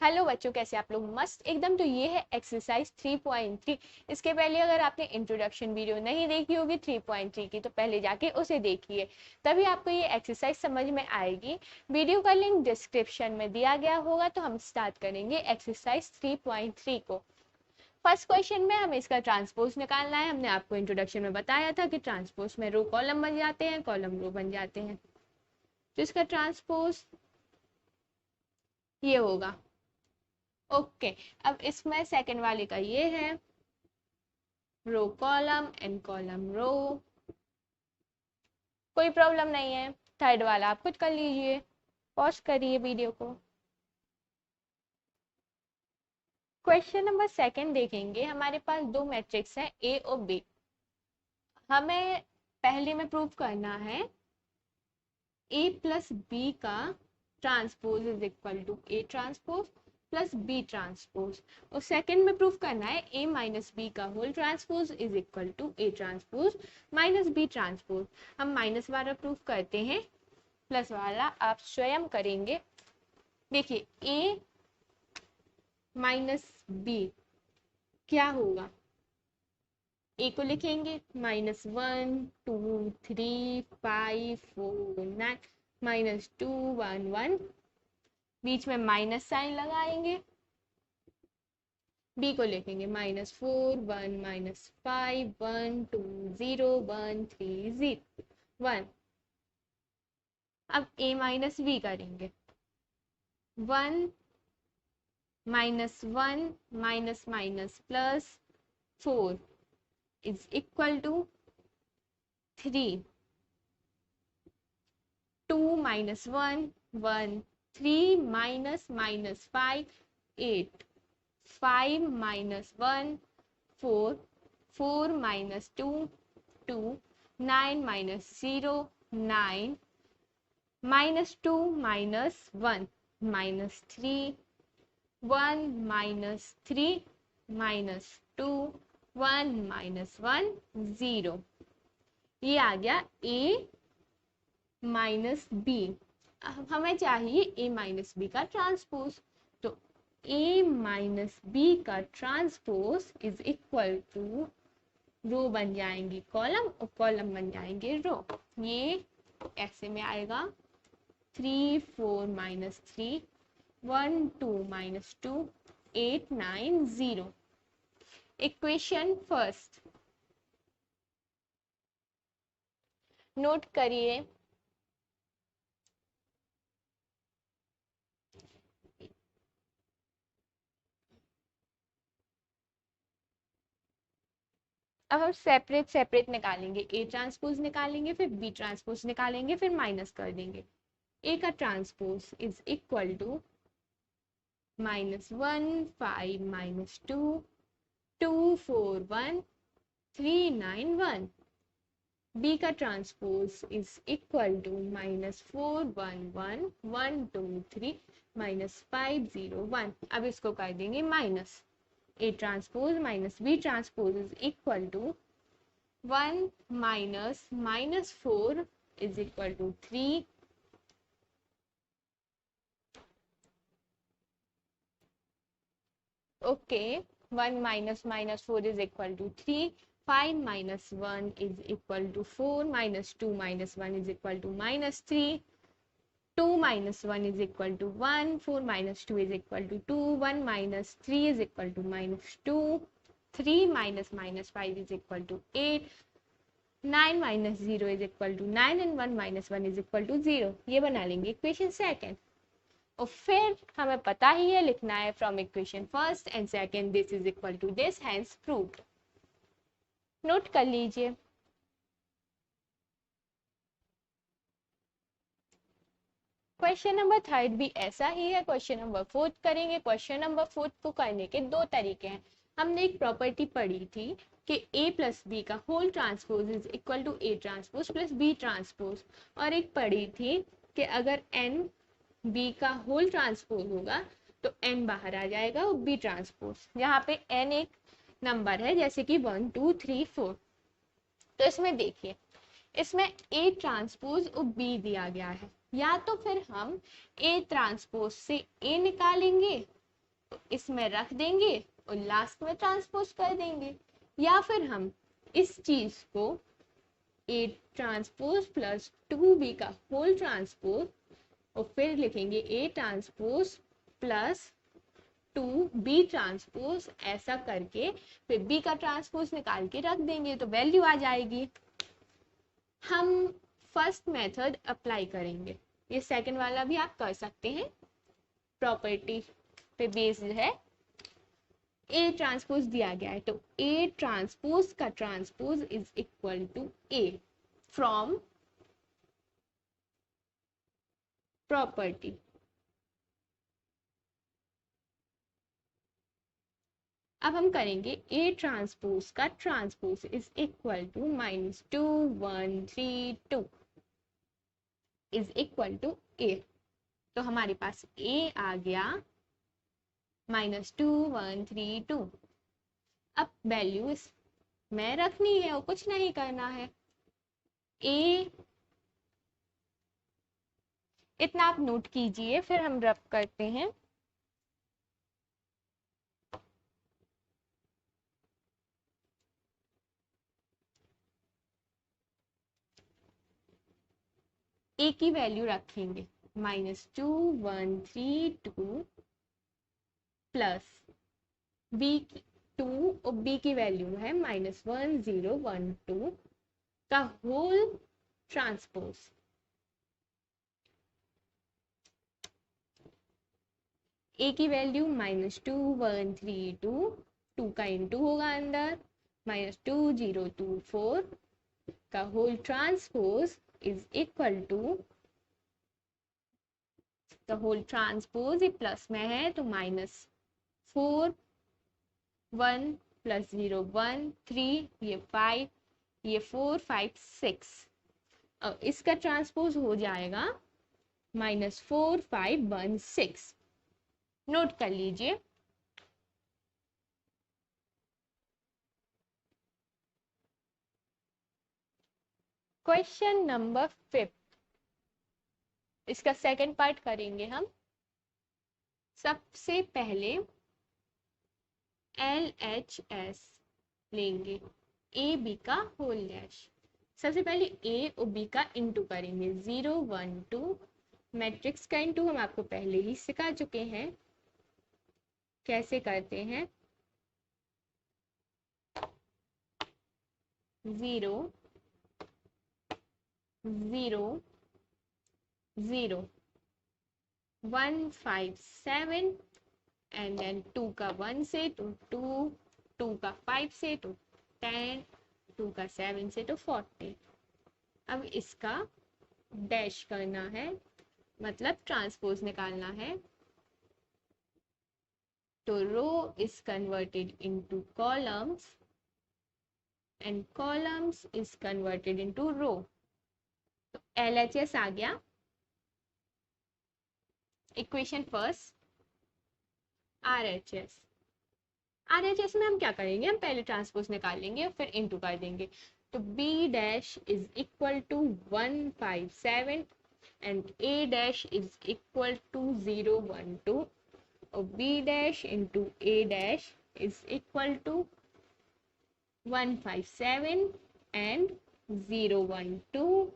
Hello बच्चों, कैसे आप लोग? मस्त एकदम। तो ये है एक्सरसाइज 3.3। इसके पहले अगर आपने इंट्रोडक्शन वीडियो नहीं देखी होगी 3.3 की, तो पहले जाके उसे देखिए, तभी आपको ये एक्सरसाइज समझ में आएगी। वीडियो का लिंक डिस्क्रिप्शन में दिया गया होगा। तो हम स्टार्ट करेंगे एक्सरसाइज 3.3 को। फर्स्ट क्वेश्चन में हमें इसका ट्रांसपोज निकालना है। हमने आपको इंट्रोडक्शन में बताया था कि ट्रांसपोज में रो कॉलम बन जाते हैं, कॉलम रो बन जाते हैं। तो इसका ट्रांसपोज ये होगा। ओके, अब इसमें सेकंड वाले का ये है row column and column row, कोई प्रॉब्लम नहीं है। थर्ड वाला आप खुद कर लीजिए, पॉज करिए वीडियो को। क्वेश्चन नंबर सेकंड देखेंगे। हमारे पास दो मैट्रिक्स हैं ए और बी। हमें पहले में प्रूव करना है ए प्लस बी का transpose is equal to A transpose plus B transpose, और सेकंड में प्रूफ करना है ए माइनस बी का whole transpose is equal to A transpose minus B transpose. हम माइनस वाला प्रूफ करते हैं, प्लस वाला आप स्वयं करेंगे। देखिए ए माइनस बी क्या होगा, ए को लिखेंगे -1 2 3 5 4 9 -2 1 1, बीच में माइनस साइन लगाएंगे। बी को लिखेंगे -4 1 -5 1 2 0 1 3 0 1। अब a माइनस बी करेंगे 1 -1 minus minus plus 4 is equal to 3। 2 -1 1 3 minus minus 5 8 5 -1 4 4 -2 2 9 -0 9 -2 -1 -3 1 -3 -2 1 -1 0। ये आ गया a माइनस बी। हमें चाहिए a माइनस बी का ट्रांसपोज, तो a माइनस बी का ट्रांसपोज इज इक्वल टू रो बन जाएंगी कॉलम और कॉलम बन जाएंगे रो। ये ऐसे में आएगा 3 4 -3 1 2 -2 8 9 0। इक्वेशन फर्स्ट नोट करिए। अब हम सेपरेट सेपरेट निकालेंगे, ए ट्रांसपोज निकालेंगे, फिर बी ट्रांसपोज निकालेंगे, फिर माइनस कर देंगे। ए का transpose is equal to -1 5 -2 2 4 1 3 9 1। B का ट्रांसपोज इज इक्वल टू -4 1 1 1 2 3 -5 0 1। अब इसको कर देंगे minus. A transpose minus B transpose is equal to 1 minus -4 is equal to 3 okay। 1 minus -4 is equal to 3 5 minus 1 is equal to 4 -2 minus 1 is equal to -3 2 minus 1 is equal to 1 4 minus 2 is equal to 2 1 minus 3 is equal to -2 3 minus -5 is equal to 8 9 minus 0 is equal to 9 and 1 minus 1 is equal to 0। ये बना लेंगे equation second. और फिर हमें पता ही है लिखना है from equation first and second this is equal to this, hence proved. Note कर लीजिए। क्वेश्चन नंबर थर्ड भी ऐसा ही है। क्वेश्चन नंबर फोर्थ करेंगे। क्वेश्चन नंबर फोर्थ को करने के दो तरीके हैं। हमने एक प्रॉपर्टी पढ़ी थी कि a प्लस बी का whole transpose is equal to A transpose plus B transpose, और एक पढ़ी थी कि अगर n b का होल ट्रांसपोज होगा तो n बाहर आ जाएगा और b ट्रांसपोज। यहाँ पे n एक नंबर है जैसे कि 1 2 3 4। तो इसमें देखिए, इसमें a ट्रांसपोज और b दिया गया है, या तो फिर हम a ट्रांसपोज से a निकालेंगे तो इसमें रख देंगे और लास्ट में ट्रांसपोज कर देंगे, या फिर हम इस चीज को ए ट्रांसपोज प्लस 2b का होल ट्रांसपोज और फिर लिखेंगे ए ट्रांसपोज प्लस 2b ट्रांसपोज, ऐसा करके फिर b का ट्रांसपोज निकाल के रख देंगे तो वैल्यू आ जाएगी। हम फर्स्ट मेथड अप्लाई करेंगे, ये सेकंड वाला भी आप कर सकते हैं, प्रॉपर्टी पे बेस्ड है। ए ट्रांसपोज दिया गया है तो ए ट्रांसपोज का transpose is equal to A from property. अब हम करेंगे ए ट्रांसपोज का transpose is equal to -2 1 3 2 is equal to A. तो हमारे पास ए आ गया -2 1 3 2। अब वैल्यू में रखनी है और कुछ नहीं करना है। ए इतना आप नोट कीजिए, फिर हम रब करते हैं। ए की वैल्यू रखेंगे -2 1 3 2 प्लस बी 2 और बी की वैल्यू है -1 0 1 2 का होल ट्रांसपोज। ए की वैल्यू -2 1 3 2, 2 का इंटू होगा अंदर, -2 0 2 4 का whole transpose is equal to, the whole transpose ये प्लस में है तो -4 1 प्लस 0 1 3, ये 5, ये 4 5 6। अब इसका ट्रांसपोज हो जाएगा -4 5 1 6। नोट कर लीजिए। क्वेश्चन नंबर 5, इसका सेकंड पार्ट करेंगे हम। सबसे पहले LHS लेंगे, ए बी का होल डैश। सबसे पहले ए और बी का इंटू करेंगे, 0 1 2। मैट्रिक्स का इंटू हम आपको पहले ही सिखा चुके हैं कैसे करते हैं। 0 0 0 1 5 7 एंड देन 2 का 1 से तो 2, 2 का 5 से तो 10, 2 का 7 से तो 40। अब इसका डैश करना है, मतलब ट्रांसपोज निकालना है। तो row is converted into columns and columns is converted into row. तो LHS आ गया। Equation first RHS। RHS में हम क्या करेंगे, हम पहले ट्रांसपोज निकालेंगे फिर इनटू कर देंगे। तो B dash is equal to 1 5 7 and A dash is equal to 0 1 2 और B dash into A dash is equal to 1 5 7 and 0 1 2।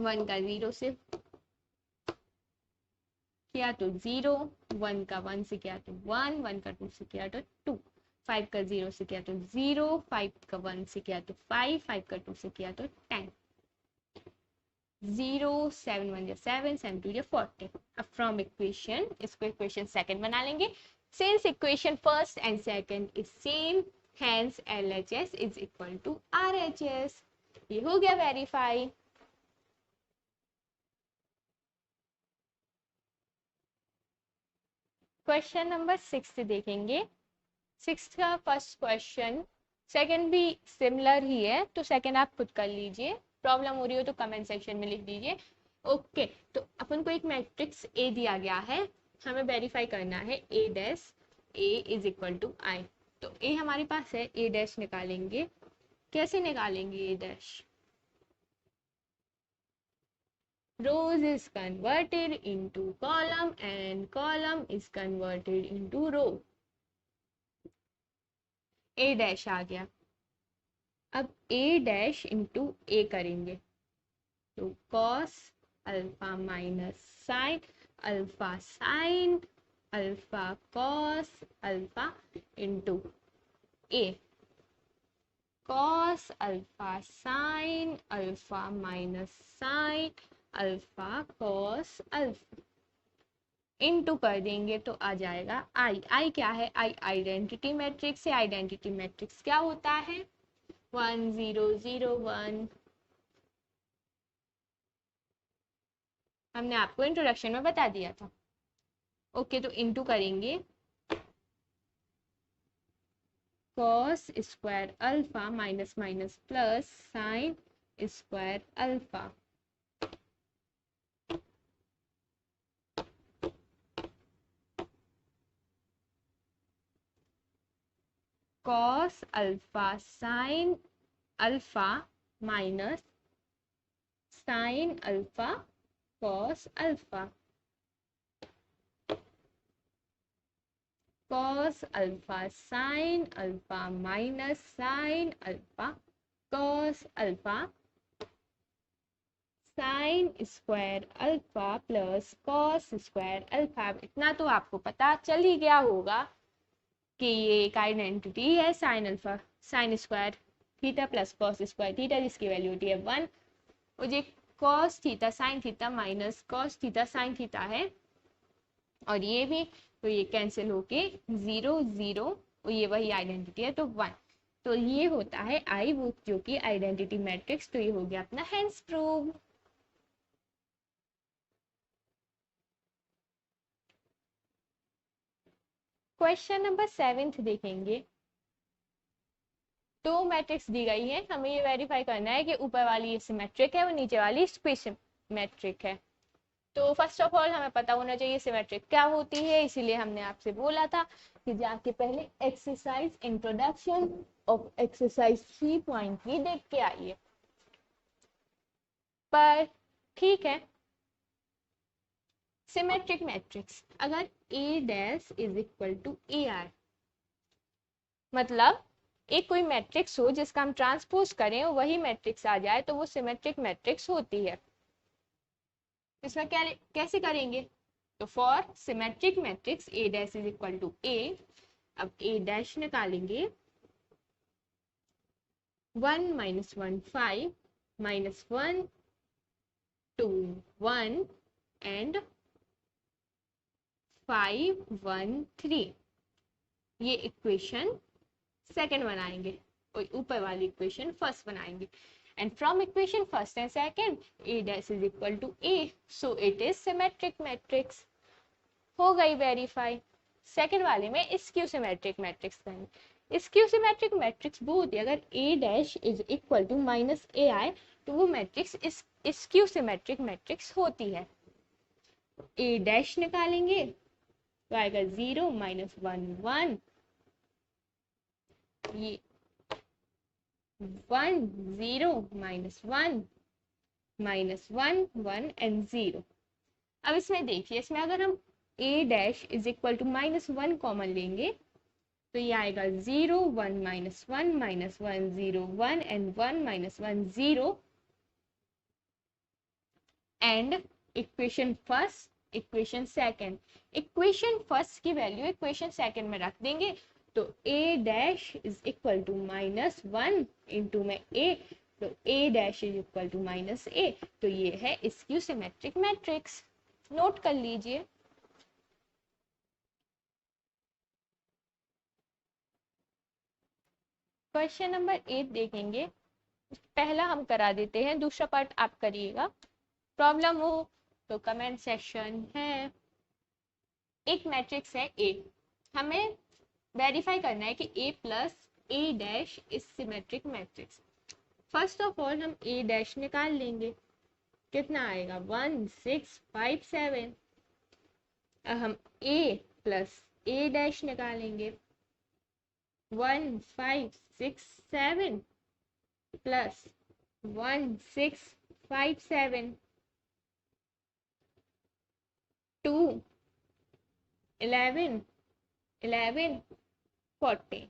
1 का 0 से किया तो 0, 1 का 1 से किया तो 1, 1 का 2 से किया तो 2, 5 का 0 से किया तो 0, 5 का 1 से किया तो 5, 5 का 2 से किया तो 10, 0 7 1 7 7 2 40। अब फ्रॉम इक्वेशन इसको इक्वेशन सेकंड बना लेंगे। Since equation first and second is same, hence LHS is equal to RHS। ये हो गया वेरीफाई। क्वेश्चन नंबर 6 देखेंगे। 6 का फर्स्ट क्वेश्चन, सेकंड भी सिमिलर ही है तो सेकंड आप खुद कर लीजिए, प्रॉब्लम हो रही हो तो कमेंट सेक्शन में लिख दीजिए। ओके, तो अपन को एक मैट्रिक्स ए दिया गया है, हमें वेरीफाई करना है A dash A is equal to I. तो ए हमारे पास है, ए डैश निकालेंगे। कैसे निकालेंगे ए dash, rows is converted into column and column is converted into row. a dash आ गया. अब a डैश इंटू a करेंगे तो cos alpha minus sine alpha sine alpha cos alpha into a. cos alpha sine alpha minus sine alpha cos alpha into कर देंगे तो आ जाएगा आई. आई क्या है? आई आइडेंटिटी मैट्रिक्स है. आइडेंटिटी मैट्रिक्स क्या होता है? 1 0 0 1. हमने आपको इंट्रोडक्शन में बता दिया था. ओके तो इनटू करेंगे cos square alpha minus minus plus sine square alpha. cos alpha sine alpha minus sine alpha cos alpha. cos alpha sine alpha minus sine alpha cos alpha sine square alpha plus cos square alpha. इतना तो आपको पता चल ही गया होगा कि ये एक आइडेंटिटी है sign alpha sine square theta plus cos square theta जिसकी वैल्यू होती है 1. और ये cos theta sine theta minus cos theta sine theta है और ये भी तो ये कैंसिल होके 0 0 और ये वही आइडेंटिटी है तो 1. तो ये होता है आई वो जो कि आइडेंटिटी मैट्रिक्स. तो ये हो गया अपना हेंस प्रूव. क्वेश्चन नंबर 7 देखेंगे. दो मैट्रिक्स दी गई है. हमें ये वेरीफाई करना है कि ऊपर वाली सिमेट्रिक है और नीचे वाली सिमेट्रिक है. तो फर्स्ट ऑफ ऑल हमें पता होना चाहिए सिमेट्रिक क्या होती है. इसीलिए हमने आपसे बोला था कि जाके पहले एक्सरसाइज इंट्रोडक्शन ऑफ एक्सरसाइज 3.3 देख के आइए. पर ठीक है. सिमेट्रिक मैट्रिक्स अगर A dash is equal to AI मतलब एक कोई मैट्रिक्स हो जिसका हम ट्रांसपोज करें और वही मैट्रिक्स आ जाए तो वो सिमेट्रिक मैट्रिक्स होती है. इसमें क्या कैसे करेंगे? तो for symmetric matrix A dash is equal to A. अब A डैश निकालेंगे 1 minus 1 5 minus 1 2 1 and 5 1 3. ये इक्वेशन सेकंड बनाएंगे और ऊपर वाली इक्वेशन फर्स्ट बनाएंगे. And from equation first and second, A dash is equal to A. So it is symmetric matrix. हो गई वेरीफाई. सेकंड वाले में स्क्यू सिमेट्रिक मैट्रिक्स करेंगे. स्क्यू सिमेट्रिक मैट्रिक्स वो होती है अगर A dash is equal to minus A I तो वो मैट्रिक्स स्क्यू सिमेट्रिक मैट्रिक्स होती है. A डैश निकालेंगे तो आएगा 0 माइनस 1 1. ये 1 0 माइनस 1 माइनस 1 1 एंड 0. अब इसमें देखिए इसमें अगर हम A dash is equal to minus 1 common लेंगे तो ये आएगा 0 1 minus 1 minus 1 0 1 and 1 minus 1 0. And equation first equation second. Equation first की वैल्यू इक्वेशन सेकंड में रख देंगे तो A dash is equal to minus 1 into में A तो A dash is equal to minus A. तो ये है स्क्यू सिमेट्रिक मैट्रिक्स. नोट कर लीजिए. क्वेश्चन नंबर 8 देखेंगे. पहला हम करा देते हैं दूसरा पार्ट आप करिएगा. प्रॉब्लम हो तो कमेंट सेक्शन है. एक मैट्रिक्स है A. हमें वेरीफाई करना है कि A plus A dash is symmetric matrix. First of all हम A डैश निकाल लेंगे. कितना आएगा 1 6 5 7. अब हम A प्लस A डैश निकालेंगे 1 5 6 7 प्लस 1 6 5 7. 2 11 11 40।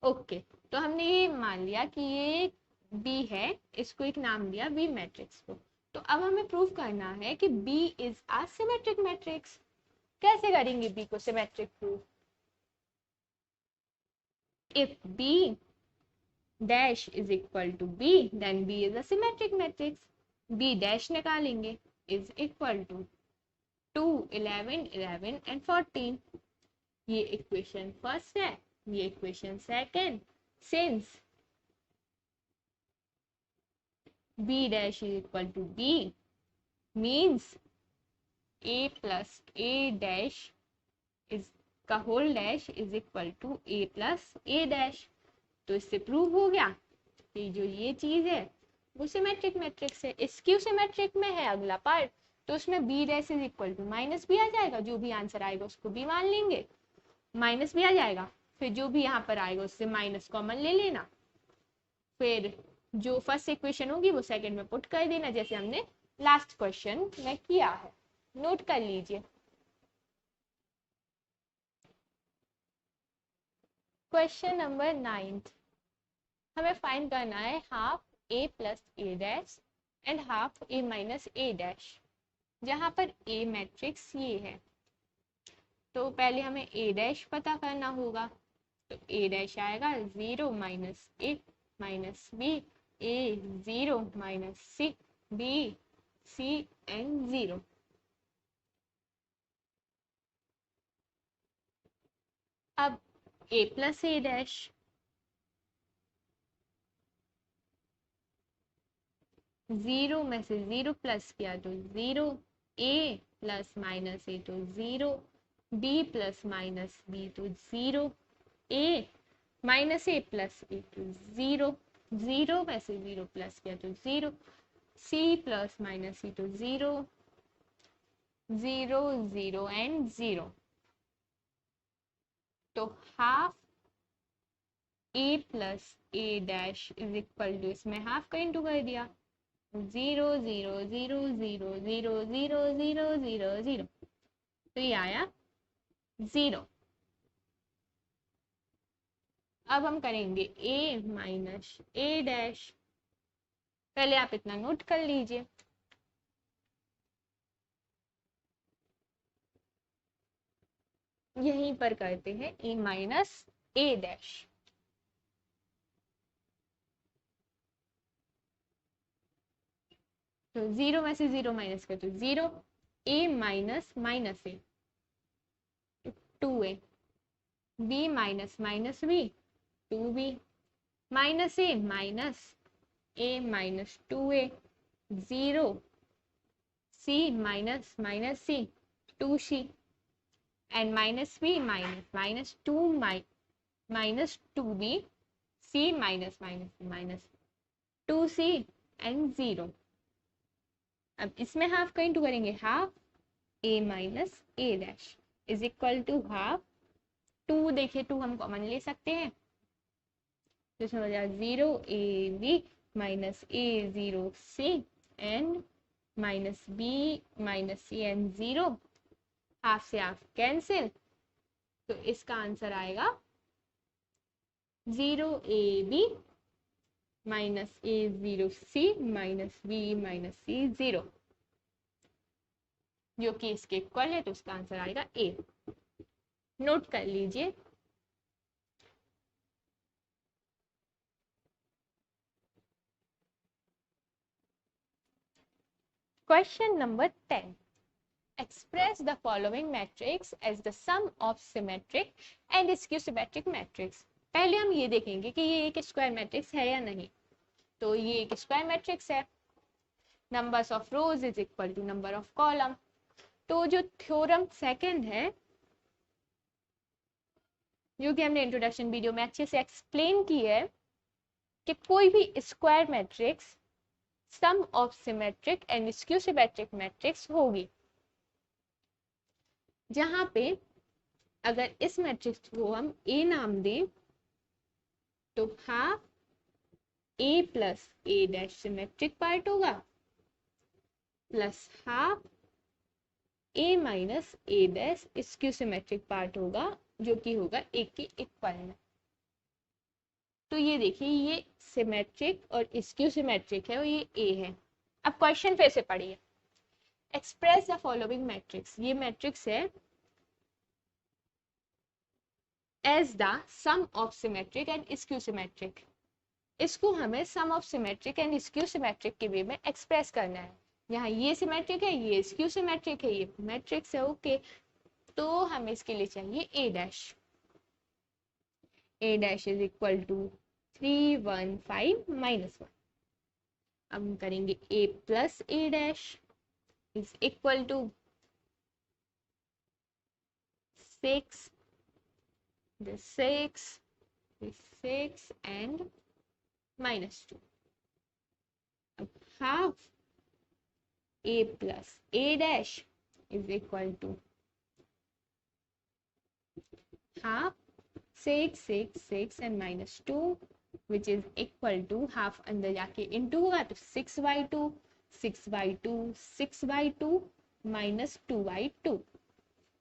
ओके, तो हमने ये मान लिया कि ये बी है, इसको एक नाम दिया बी मैट्रिक्स को। तो अब हमें प्रूव करना है कि B is a symmetric matrix. कैसे करेंगे बी को symmetric prove? If B dash is equal to B then B is a symmetric matrix. B dash निकालेंगे इज इक्वल टू 2 11 11 एंड 14। ये इक्वेशन फर्स्ट है, ये equation second. Since b dash is equal to b means a plus a dash is का whole dash is equal to a plus a dash। तो इससे prove हो गया कि जो ये चीज है वो सिमेट्रिक मैट्रिक्स है। स्क्यू सिमेट्रिक में है अगला पार्ट, तो उसमें b dash is equal to minus भी आ जाएगा, जो भी आंसर आएगा उसको भी मान लेंगे, माइनस भी आ जाएगा, फिर जो भी यहाँ पर आएगा उससे माइनस कॉमन ले लेना, फिर जो फर्स्ट इक्वेशन होगी वो सेकंड में पुट कर देना, जैसे हमने लास्ट क्वेश्चन में किया है। नोट कर लीजिए। क्वेश्चन नंबर 9, हमें फाइंड करना है half a plus a dash and half a minus a dash, जहां पर a मैट्रिक्स ये है। तो पहले हमें a डैश पता करना होगा, तो a डैश आएगा 0 minus a minus b, a 0 minus c, b c and 0। अब a plus a dash, zero में से 0 प्लस किया तो 0, a प्लस माइनस a तो 0, b प्लस माइनस b तो 0, a minus a plus a तो 0, 0 में से 0 प्लस किया तो 0, c प्लस माइनस c तो 0, 0 0 एंड 0। तो half a plus a dash is equal to, इसमें हाफ का इंटू कर दिया, 0 0 0 0 0 0 0 0 0, तो ये आया 0। अब हम करेंगे a माइनस a डैश, पहले आप इतना नोट कर लीजिए। यहीं पर करते हैं a माइनस a डैश, तो 0 में से 0 माइनस कर तो 0, a minus minus a 2a, b minus minus b 2b, minus a minus a minus 2a, 0, c minus minus c 2c, and minus b minus minus 2 minus 2b, c minus minus minus 2c and 0। अब इसमें half का into करेंगे, half a minus a dash is equal to half 2, देखिए 2 हम common ले सकते हैं, तो इसमें हो जाएगा 0 a b minus a 0 c and minus b minus c and 0, half से हाफ कैंसिल, तो इसका आंसर आएगा 0 a b minus a 0 c minus b minus c 0, जो कि इसके इक्वल है, तो इसका आंसर आएगा a। नोट कर लीजिए। Question number 10, express the following matrix as the sum of symmetric and skew symmetric matrix। पहले हम ये देखेंगे कि ये एक स्क्वायर मैट्रिक्स है या नहीं। तो ये एक स्क्वायर मैट्रिक्स है, numbers of rows is equal to number of column. तो जो थ्योरम सेकंड है, जो कि हमने इंट्रोडक्शन वीडियो में अच्छे से एक्सप्लेन की है, कि कोई भी square matrix sum of symmetric and skew symmetric matrix होगी, जहां पे अगर इस मैट्रिक्स को हम A नाम दें तो half A plus A dash symmetric part होगा, plus half A minus A dash skew symmetric part होगा जो कि होगा ए के इक्वल में। तो ये देखिए ये सिमेट्रिक और स्क्यू सिमेट्रिक है और ये ए है। अब क्वेश्चन फिर से पढ़िए, एक्सप्रेस द फॉलोइंग मैट्रिक्स, ये मैट्रिक्स है as the sum of symmetric and skew symmetric. इसको हमें sum of symmetric and skew symmetric के वे में एक्सप्रेस करना है। यहाँ ये सिमेट्रिक है, ये स्क्यू सिमेट्रिक है, ये मैट्रिक्स है, ओके। तो हमें इसके लिए चाहिए A dash. A dash is equal to 3 1 5 -1। अब हम करेंगे A plus A dash is equal to 6 this 6 this 6 and -2। अब half a plus a dash is equal to half 6 6 6 and -2 which is equal to half अंदर जाके into होगा तो 6/2 6/2 6/2 -2/2।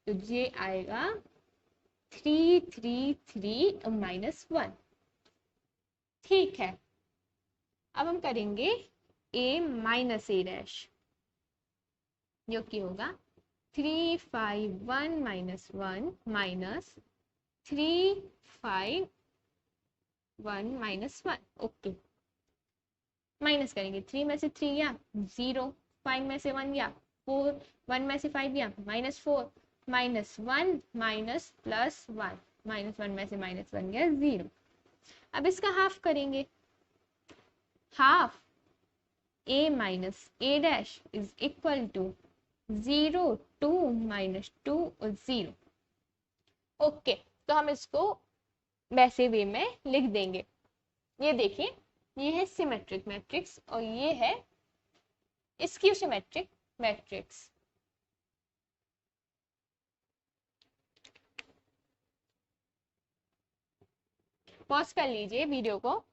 तो ये आएगा 3 3 3 -1। ठीक है, अब हम करेंगे a माइनस ए डैश जो कि होगा 3 5 1 -1 माइनस 3 5 1 -1। ओके, माइनस करेंगे 3 में से 3 गया 0, 5 में से 1 गया 4, 1 में से 5 गया -4 -1 माइनस प्लस 1 -1 में से -1 गया 0। अब इसका हाफ करेंगे, half a minus A dash is equal to 0 2 -2 और 0। ओके, तो हम इसको वैसे वे में लिख देंगे। ये देखिए, ये है सिमेट्रिक मैट्रिक्स और ये है स्क्यू सिमेट्रिक मैट्रिक्स। पॉज कर लीजिए वीडियो को।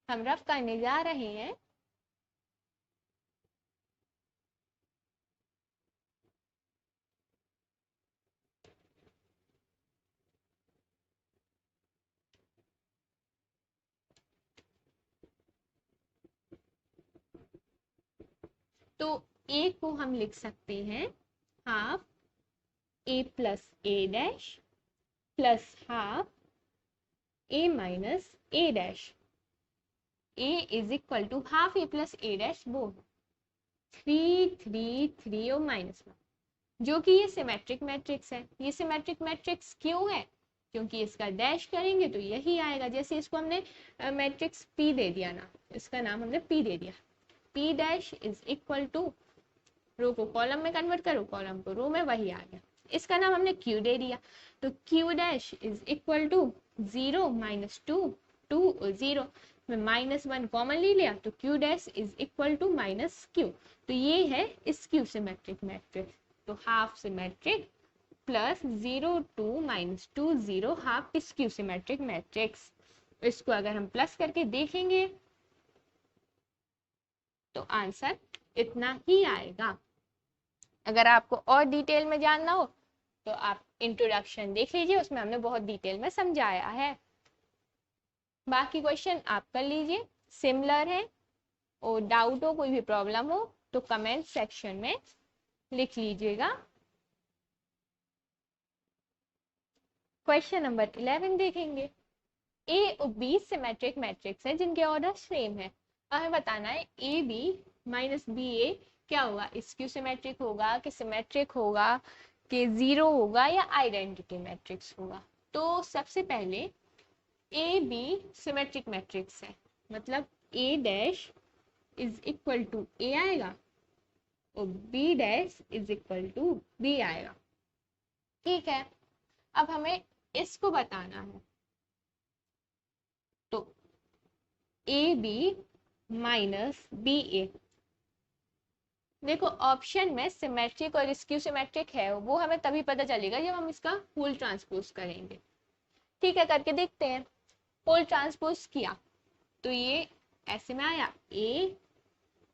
हम रफ करने जा रहे हैं। तो ए को हम लिख सकते हैं half A plus A dash plus half A minus A dash. A is equal to half A plus A dash वो 3 3 3 और -1, जो कि ये सिमेट्रिक मैट्रिक्स है। ये सिमेट्रिक मैट्रिक्स क्यों है? क्योंकि इसका डैश करेंगे तो यही आएगा। जैसे इसको हमने मैट्रिक्स पी दे दिया ना, इसका नाम हमने पी दे दिया, P dash is equal to, row को कॉलम में कन्वर्ट करो, कॉलम को रो में, वही आ गया। इसका नाम हमने क्यू दे दिया, तो Q dash is equal to 0 -2 2 और 0 में -1 कॉमन ले लिया तो Q dash is equal to -q। तो ये है स्क्यू सिमेट्रिक मैट्रिक्स। तो half symmetric plus 0 2 -2 0 half skew symmetric matrix. इसको अगर हम प्लस करके देखेंगे तो आंसर इतना ही आएगा। अगर आपको और डिटेल में जानना हो तो आप इंट्रोडक्शन देख लीजिए, उसमें हमने बहुत डिटेल में समझाया है। बाकी क्वेश्चन आप कर लीजिए, सिमिलर है। और डाउट हो, कोई भी प्रॉब्लम हो तो कमेंट सेक्शन में लिख लीजिएगा। क्वेश्चन नंबर 11 देखेंगे। ए और बी सिमेट्रिक मैट्रिक्स है जिनके ऑर्डर सेम है। हमें बताना है ए बी माइनस बी ए क्या होगा, स्क्यू सिमेट्रिक होगा कि सिमेट्रिक होगा कि जीरो होगा या आइडेंटिटी मैट्रिक्स होगा। तो सबसे पहले ए बी सिमेट्रिक मैट्रिक्स है, मतलब A dash is equal to A आएगा और B dash is equal to B आएगा। ठीक है, अब हमें इसको बताना है। तो A B minus B A, देखो ऑप्शन में सिमेट्रिक और स्क्यू सिमेट्रिक है, वो हमें तभी पता चलेगा जब हम इसका होल ट्रांसपोज करेंगे। ठीक है, करके देखते हैं। होल ट्रांसपोज किया तो ये ऐसे में आया ए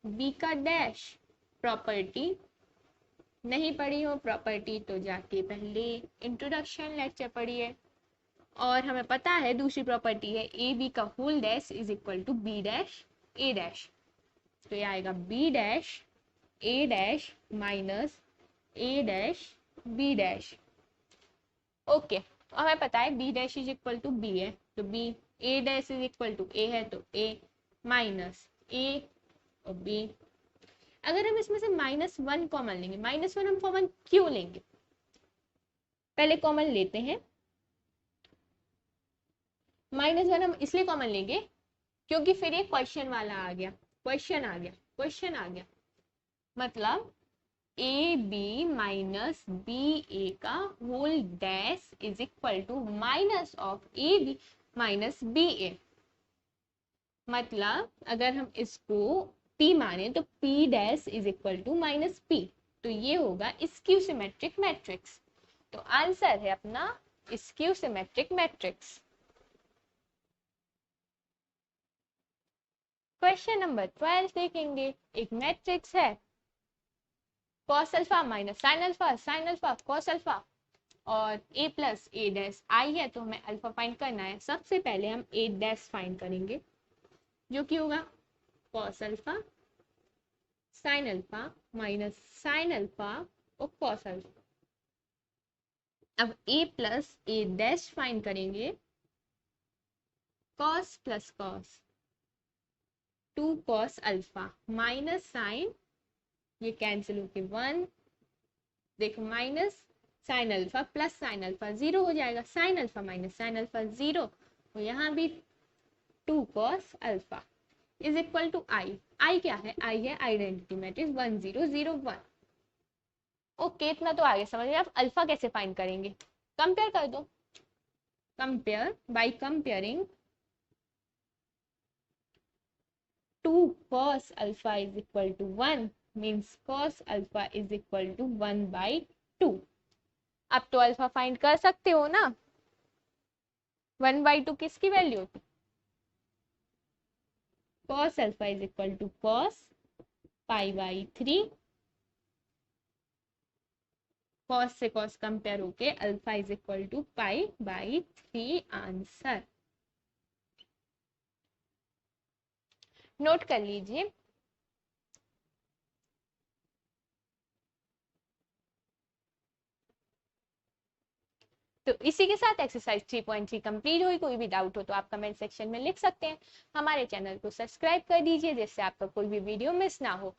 बी का डैश। प्रॉपर्टी नहीं पढ़ी हो प्रॉपर्टी तो जाके पहले इंट्रोडक्शन लेक्चर पढ़िए। और हमें पता है दूसरी प्रॉपर्टी है ए बी का whole dash is equal to B dash A dash. तो ये आएगा B dash A dash minus A dash B dash. Okay, हमें पता है B dash is equal to B है तो B, A dash is equal to A है तो ए माइनस ए और बी। अगर हम इसमें से -1 कॉमन लेंगे, -1 हम कॉमन क्यों लेंगे, पहले कॉमन लेते हैं। -1 हम इसलिए कॉमन लेंगे क्योंकि फिर ये क्वेश्चन वाला आ गया, क्वेश्चन आ गया मतलब A B minus B A का whole dash is equal to minus of A B minus B A. मतलब अगर हम इसको P माने तो P dash is equal to minus P, तो ये होगा स्क्यू सिमेट्रिक मैट्रिक्स। तो आंसर है अपना skew symmetric matrix. Question number 12 देखेंगे। एक मैट्रिक्स है cos alpha minus sine alpha cos alpha और a plus A dash I है, तो हमें अल्फा फाइंड करना है। सबसे पहले हम a डैश फाइंड करेंगे जो कि होगा cos alpha sine alpha minus sine alpha और cos अल्फा। अब a plus A dash find करेंगे, cos plus cos 2 cos alpha minus sine, ये कैंसिल होके 1, देखो minus sine alpha plus sine alpha 0 हो जाएगा, sine alpha minus sine alpha 0, और यहाँ भी 2 cos alpha is equal to I क्या है, आई है आइडेंटिटी मैट्रिक्स 1 0 0 1। ओके, इतना तो आगे समझ गए। अब अल्फा कैसे फाइंड करेंगे, कंपेयर कर दो, compare by comparing 2 cos alpha is equal to 1 means cos alpha is equal to 1/2। अब तो अल्फा फाइंड कर सकते हो ना, 1/2 किसकी वैल्यू होती, cos alpha is equal to cos π/3। cos से cos कंपेयर होके alpha is equal to π/3 answer. Note कर लीजिए। तो इसी के साथ एक्सरसाइज 3.3 कंप्लीट हुई। कोई भी डाउट हो तो आप कमेंट सेक्शन में लिख सकते हैं। हमारे चैनल को सब्सक्राइब कर दीजिए जिससे आपका कोई भी वीडियो मिस ना हो,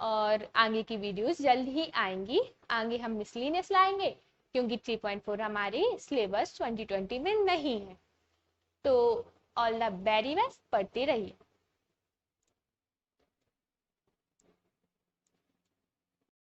और आगे की वीडियोस जल्द ही आएंगी। आगे हम मिसलिनियस लाएंगे क्योंकि 3.4 हमारे सिलेबस 2020 में नहीं है। तो ऑल द वेरी बेस्ट, पढ़ते रहिए।